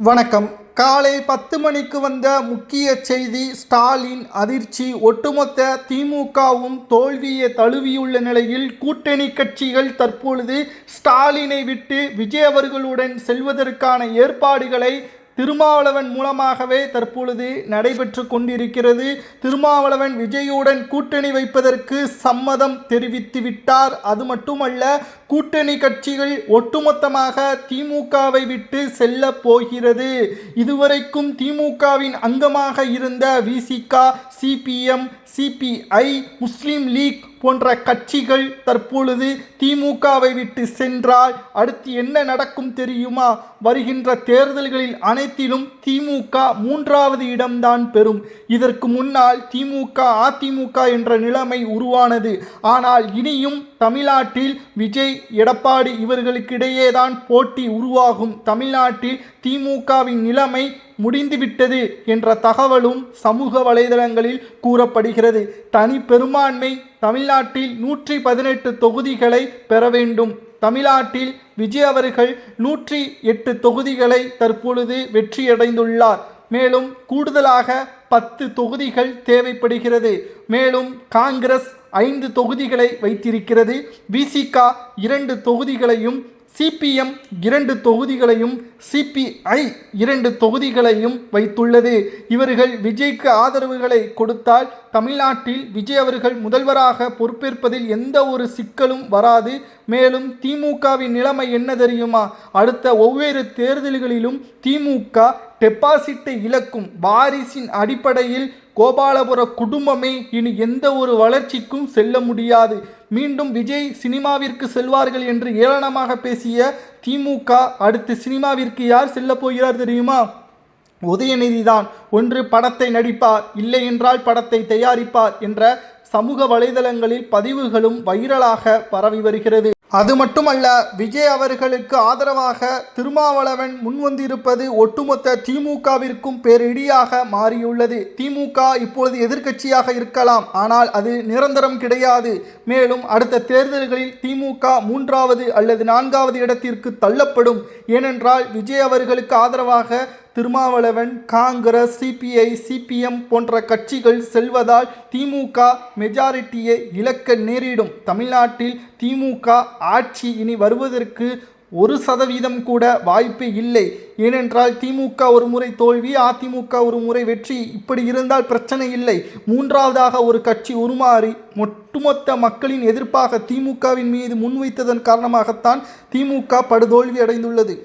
வணக்கம். காலை 10 மணிக்கு வந்த முக்கிய செய்தி. ஸ்டாலின் அதிர்ச்சி. ஒட்டுமொத்த திமுகவும் தோல்வியை தழுவியுள்ள நிலையில் கூட்டணி கட்சிகள் தற்பொழுது ஸ்டாலினை விட்டு விஜய் அவர்களுடன் செல்வதற்கான ஏற்பாடுகளை திருமாவளவன் மூலமாகவே தற்பொழுது நடைபெற்று கொண்டிருக்கிறது. திருமாவளவன் விஜயுடன் கூட்டணி வைப்பதற்கு சம்மதம் தெரிவித்து விட்டார். அது மட்டுமல்ல, கூட்டணி கட்சிகள் ஒட்டுமொத்தமாக திமுகவை விட்டு செல்ல போகிறது. இதுவரைக்கும் திமுகவின் அங்கமாக இருந்த விசிக, சிபிஎம், சிபிஐ, முஸ்லீம் லீக் போன்ற கட்சிகள் தற்பொழுது திமுகவை விட்டு சென்றால் அடுத்து என்ன நடக்கும் தெரியுமா? வருகின்ற தேர்தல்களில் அனைத்திலும் திமுக 3வது இடம்தான் பெறும். இதற்கு முன்னால் திமுக, அதிமுக என்ற நிலைமை உருவானது. ஆனால் இனியும் தமிழ்நாட்டில் விஜய், எடப்பாடி இவர்களுக்கிடையேதான் போட்டி உருவாகும். தமிழ்நாட்டில் திமுகவின் நிலைமை முடிந்துவிட்டது என்ற தகவலும் சமூக வலைதளங்களில் கூறப்படுகிறது. தனி பெரும்பான்மை தமிழ்நாட்டில் 118 தொகுதிகளை பெற வேண்டும். தமிழ்நாட்டில் விஜய் அவர்கள் 108 தொகுதிகளை தற்பொழுது வெற்றியடைந்துள்ளார். மேலும் கூடுதலாக 10 தொகுதிகள் தேவைப்படுகிறது. மேலும் காங்கிரஸ் 5 தொகுதிகளை வைத்திருக்கிறது. விசிக 2 தொகுதிகளையும், சிபிஎம் 2 தொகுதிகளையும், சிபிஐ 2 தொகுதிகளையும் வைத்துள்ளது. இவர்கள் விஜய்க்கு ஆதரவுகளை கொடுத்தால் தமிழ்நாட்டில் விஜய் அவர்கள் முதல்வராக பொறுப்பேற்பதில் எந்த ஒரு சிக்கலும் வராது. மேலும் திமுகவின் நிலைமை என்ன தெரியுமா? அடுத்த ஒவ்வொரு தேர்தல்களிலும் திமுக டெபாசிட்டை இழக்கும். வாரிசின் அடிப்படையில் கோபாலபுர குடும்பமே இனி எந்த ஒரு வளர்ச்சிக்கும் செல்ல முடியாது. மீண்டும் விஜய் சினிமாவிற்கு செல்வார்கள் என்று ஏளனமாக பேசிய திமுக அடுத்து சினிமாவிற்கு யார் செல்ல போகிறார் தெரியுமா? உதயநிதி தான். ஒன்று படத்தை நடிப்பார், இல்லை என்றால் படத்தை தயாரிப்பார் என்ற சமூக வலைதளங்களில் பதிவுகளும் வைரலாக பரவி வருகிறது. அது மட்டுமல்ல, விஜய் அவர்களுக்கு ஆதரவாக திருமாவளவன் முன்வந்திருப்பது ஒட்டுமொத்த திமுகவிற்கும் பேரிடியாக மாறியுள்ளது. திமுக இப்பொழுது எதிர்க்கட்சியாக இருக்கலாம், ஆனால் அது நிரந்தரம் கிடையாது. மேலும் அடுத்த தேர்தல்களில் திமுக 3வது அல்லது 4வது இடத்திற்கு தள்ளப்படும். ஏனென்றால் விஜய் அவர்களுக்கு ஆதரவாக திருமாவளவன், காங்கிரஸ், சிபிஐ, சிபிஎம் போன்ற கட்சிகள் செல்வதால் திமுக மெஜாரிட்டியை இழக்க நேரிடும். தமிழ்நாட்டில் திமுக ஆட்சி இனி வருவதற்கு 1% கூட வாய்ப்பு இல்லை. ஏனென்றால் திமுக ஒரு முறை தோல்வி, அதிமுக ஒரு முறை வெற்றி. இப்படி இருந்தால் பிரச்சனை இல்லை. 3வதாக ஒரு கட்சி உருமாறி ஒட்டுமொத்த மக்களின் எதிர்ப்பாக திமுகவின் மீது முன்வைத்ததன் காரணமாகத்தான் திமுக படுதோல்வி அடைந்துள்ளது.